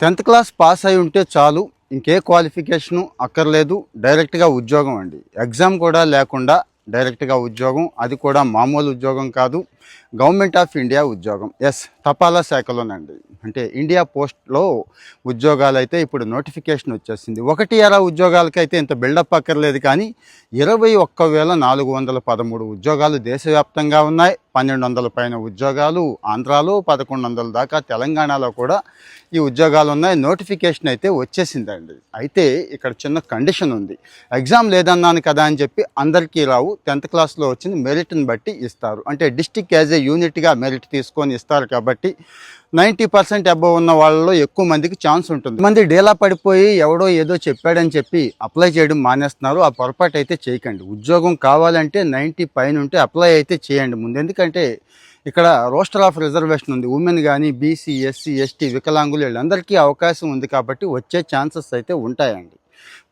10th class pass అయి ఉంటే చాలు, ఇంకే క్వాలిఫికేషను అక్కర్లేదు, డైరెక్ట్గా ఉద్యోగం అండి. ఎగ్జామ్ కూడా లేకుండా డైరెక్ట్గా ఉద్యోగం, అది కూడా మామూలు ఉద్యోగం కాదు, గవర్నమెంట్ ఆఫ్ ఇండియా ఉద్యోగం. తపాలా శాఖలోనండి. అంటే ఇండియా పోస్ట్లో ఉద్యోగాలు అయితే ఇప్పుడు నోటిఫికేషన్ వచ్చేసింది. 1-6 ఉద్యోగాలకైతే ఇంత బిల్డప్ అక్కర్లేదు, కానీ 21,413 ఉద్యోగాలు దేశవ్యాప్తంగా ఉన్నాయి. 1,200 పైన ఉద్యోగాలు ఆంధ్రాలో, 1,100 దాకా తెలంగాణలో కూడా ఈ ఉద్యోగాలు ఉన్నాయి. నోటిఫికేషన్ అయితే వచ్చేసిందండి. అయితే ఇక్కడ చిన్న కండిషన్ ఉంది. ఎగ్జామ్ లేదన్నాను కదా అని చెప్పి అందరికీ రావు. 10th క్లాస్లో వచ్చింది మెరిట్ని బట్టి ఇస్తారు. అంటే డిస్టిక్ యాజ్ ఏ యూనిట్గా మెరిట్ తీసుకొని ఇస్తారు కాబట్టి 90% అబవ్ ఉన్న వాళ్ళలో ఎక్కువ మందికి ఛాన్స్ ఉంటుంది. మంది డేలా పడిపోయి ఎవడో ఏదో చెప్పాడని చెప్పి అప్లై చేయడం మానేస్తున్నారు. ఆ పొరపాటు అయితే చేయకండి. ఉద్యోగం కావాలంటే 90 పైన ఉంటే అప్లై అయితే చేయండి ముందు. ఎందుకంటే ఇక్కడ రోస్టర్ ఆఫ్ రిజర్వేషన్ ఉంది. ఉమెన్ కానీ, బీసీ, ఎస్సీ, ఎస్టీ, వికలాంగులు వీళ్ళందరికీ అవకాశం ఉంది కాబట్టి వచ్చే ఛాన్సెస్ అయితే ఉంటాయండి.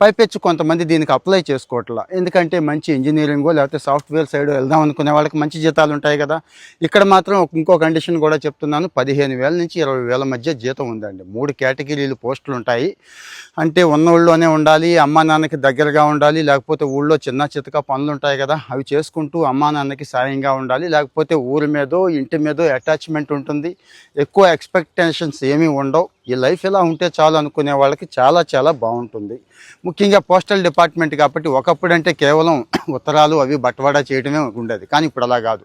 పైపెచ్చు కొంతమంది దీనికి అప్లై చేసుకోవట్లా. ఎందుకంటే మంచి ఇంజనీరింగో లేకపోతే సాఫ్ట్వేర్ సైడ్ వెళ్దాం అనుకునే వాళ్ళకి మంచి జీతాలు ఉంటాయి కదా. ఇక్కడ మాత్రం ఇంకో కండిషన్ కూడా చెప్తున్నాను. 15,000 నుంచి 20,000 మధ్య జీతం ఉందండి. 3 కేటగిరీలు పోస్టులు ఉంటాయి. అంటే ఉన్న ఊళ్ళోనే ఉండాలి, అమ్మా నాన్నకి దగ్గరగా ఉండాలి, లేకపోతే ఊళ్ళో చిన్న చితక పనులు ఉంటాయి కదా అవి చేసుకుంటూ అమ్మా నాన్నకి సాయంగా ఉండాలి, లేకపోతే ఊరి మీదో ఇంటి మీదో అటాచ్మెంట్ ఉంటుంది. ఎక్కువ ఎక్స్పెక్టేషన్స్ ఏమీ ఉండవు. ఈ లైఫ్ ఎలా ఉంటే చాలు అనుకునే వాళ్ళకి చాలా చాలా బాగుంటుంది. ముఖ్యంగా పోస్టల్ డిపార్ట్మెంట్ కాబట్టి ఒకప్పుడు అంటే కేవలం ఉత్తరాలు అవి బట్వాడా చేయడమే ఉండేది, కానీ ఇప్పుడు అలా కాదు.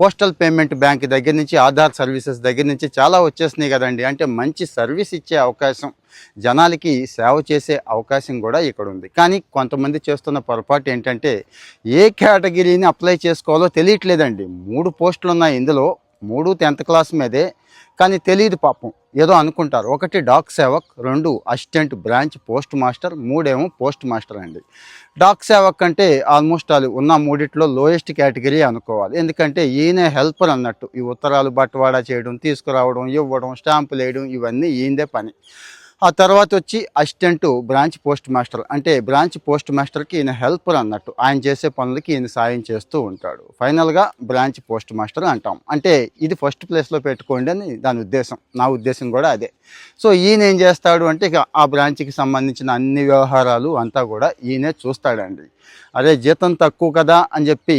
పోస్టల్ పేమెంట్ బ్యాంక్ దగ్గర నుంచి ఆధార్ సర్వీసెస్ దగ్గర నుంచి చాలా వచ్చేసినాయి కదండి. అంటే మంచి సర్వీస్ ఇచ్చే అవకాశం, జనాలకి సేవ చేసే అవకాశం కూడా ఇక్కడ ఉంది. కానీ కొంతమంది చేస్తున్న పొరపాటు ఏంటంటే ఏ కేటగిరీని అప్లై చేసుకోవాలో తెలియట్లేదండి. 3 పోస్టులు ఉన్నాయి ఇందులో, 3 10th క్లాస్ మీదే, కానీ తెలియదు పాపం. ఏదో అనుకుంటారు. 1 Dak Sevak, 2 assistant branch post master, 3 post master అండి. డాక్ సేవక్ అంటే ఆల్మోస్ట్ అది ఉన్న 3 లోయెస్ట్ కేటగిరీ అనుకోవాలి. ఎందుకంటే ఈయనే హెల్పర్ అన్నట్టు. ఈ ఉత్తరాలు బట్వాడా చేయడం, తీసుకురావడం, ఇవ్వడం, స్టాంపులు వేయడం ఇవన్నీ ఈయనదే పని. ఆ తర్వాత వచ్చి అసిస్టెంట్ బ్రాంచ్ పోస్ట్ మాస్టర్, అంటే బ్రాంచ్ పోస్ట్ మాస్టర్కి ఈయన హెల్పర్ అన్నట్టు. ఆయన చేసే పనులకి ఈయన సాయం చేస్తూ ఉంటాడు. ఫైనల్గా బ్రాంచ్ పోస్ట్ మాస్టర్ అంటాం. అంటే ఇది ఫస్ట్ ప్లేస్లో పెట్టుకోండి అని దాని ఉద్దేశం. నా ఉద్దేశం కూడా అదే. సో ఈయన ఏం చేస్తాడు అంటే ఇక ఆ బ్రాంచ్కి సంబంధించిన అన్ని వ్యవహారాలు అంతా కూడా ఈయనే చూస్తాడండి. అదే జీతం తక్కువ కదా అని చెప్పి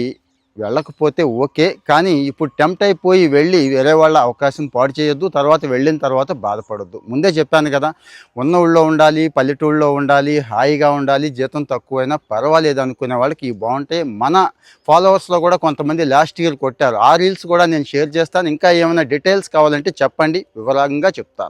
వెళ్ళకపోతే ఓకే, కానీ ఇప్పుడు టెంప్ట్ అయిపోయి వెళ్ళి వేరే వాళ్ళ అవకాశం పాడు చేయొద్దు. తర్వాత వెళ్ళిన తర్వాత బాధపడొద్దు. ముందే చెప్పాను కదా, ఉన్న ఊళ్ళో ఉండాలి, పల్లెటూళ్ళలో ఉండాలి, హాయిగా ఉండాలి, జీతం తక్కువైనా పర్వాలేదు అనుకునే వాళ్ళకి ఇవి బాగుంటాయి. మన ఫాలోవర్స్లో కూడా కొంతమంది లాస్ట్ ఇయర్ కొట్టారు. ఆ రీల్స్ కూడా నేను షేర్ చేస్తాను. ఇంకా ఏమైనా డీటెయిల్స్ కావాలంటే చెప్పండి, వివరంగా చెప్తాను.